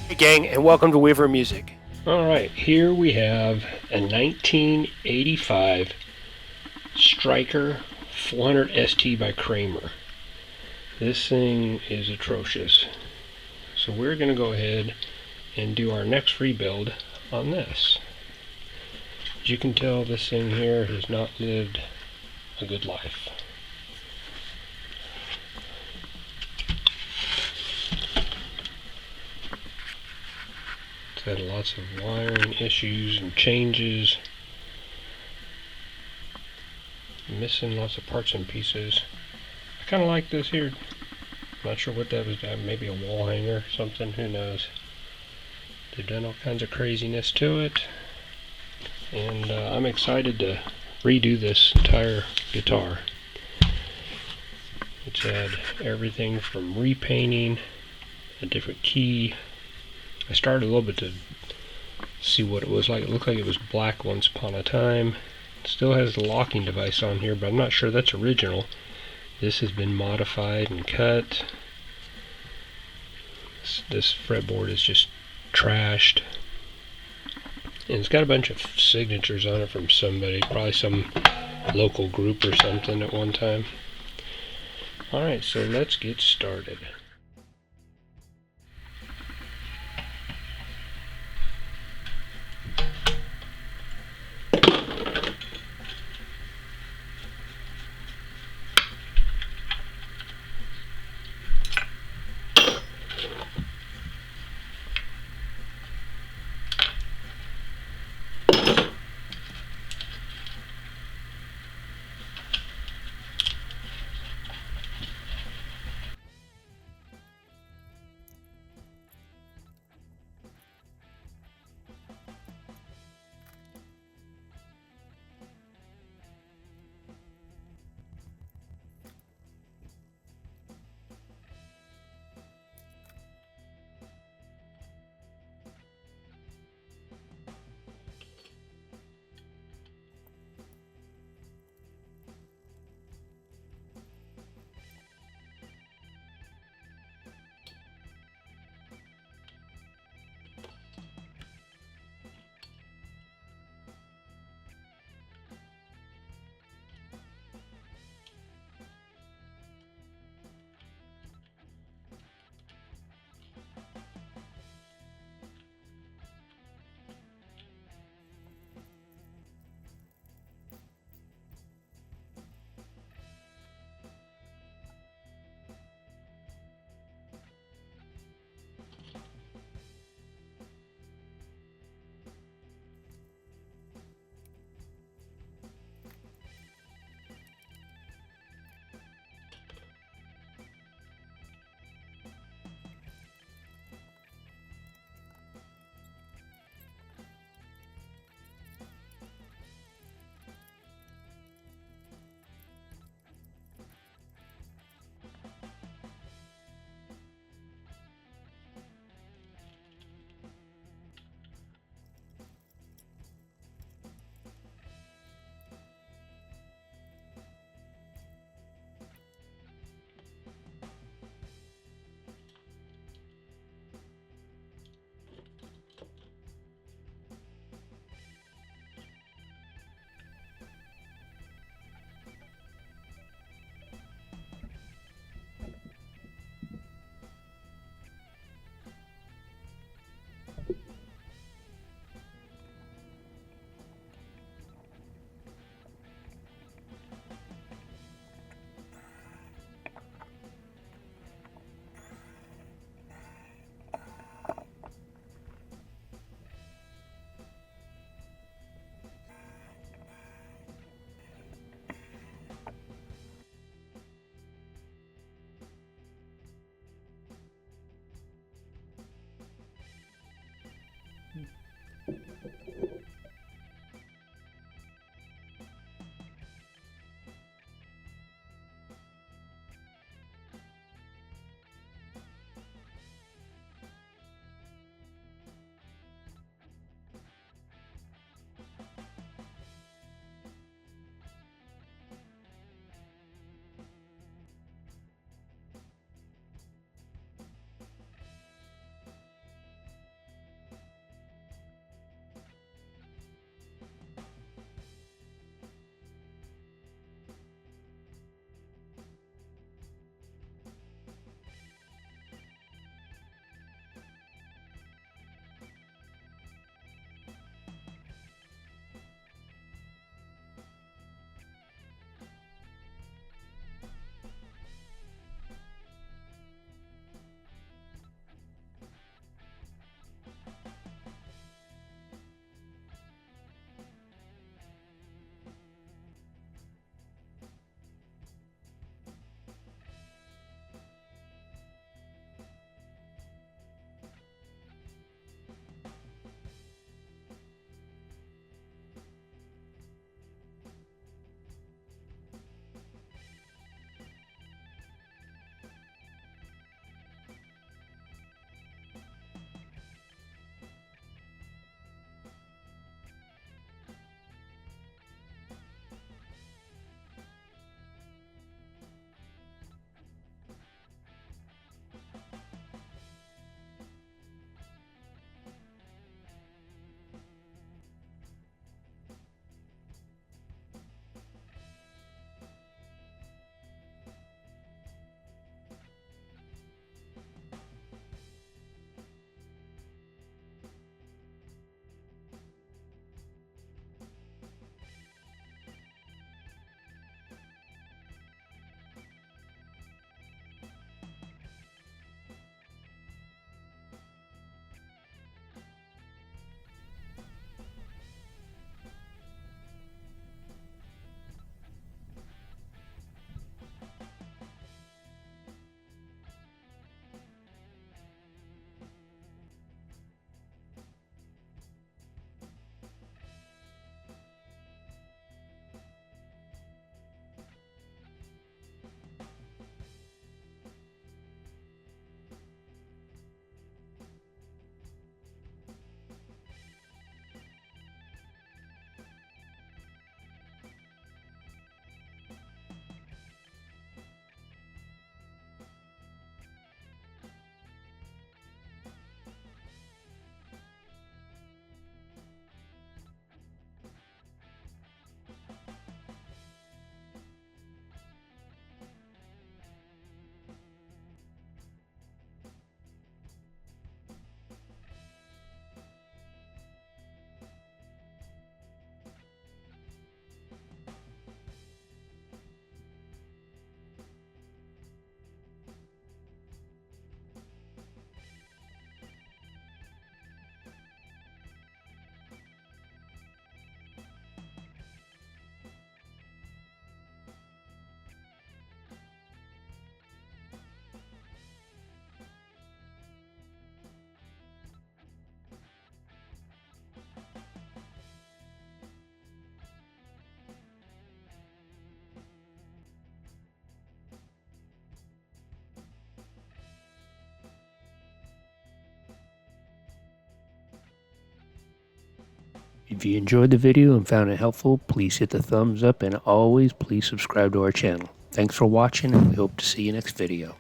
Hey gang, and welcome to Weaver Music. Alright, here we have a 1985 Striker 400 ST by Kramer. This thing is atrocious. So we're going to go ahead and do our next rebuild on this. As you can tell, this thing here has not lived a good life. It's had lots of wiring issues and changes. Missing lots of parts and pieces. I kind of like this here. Not sure what that was. Maybe a wall hanger or something. Who knows? They've done all kinds of craziness to it. And I'm excited to redo this entire guitar. It's had everything from repainting, a different key. I started a little bit to see what it was like. It looked like it was black once upon a time. It still has the locking device on here, but I'm not sure that's original. This has been modified and cut. This fretboard is just trashed. And it's got a bunch of signatures on it from somebody, probably some local group or something at one time. Alright, so let's get started. If you enjoyed the video and found it helpful, please hit the thumbs up, and always please subscribe to our channel. Thanks for watching, and we hope to see you next video.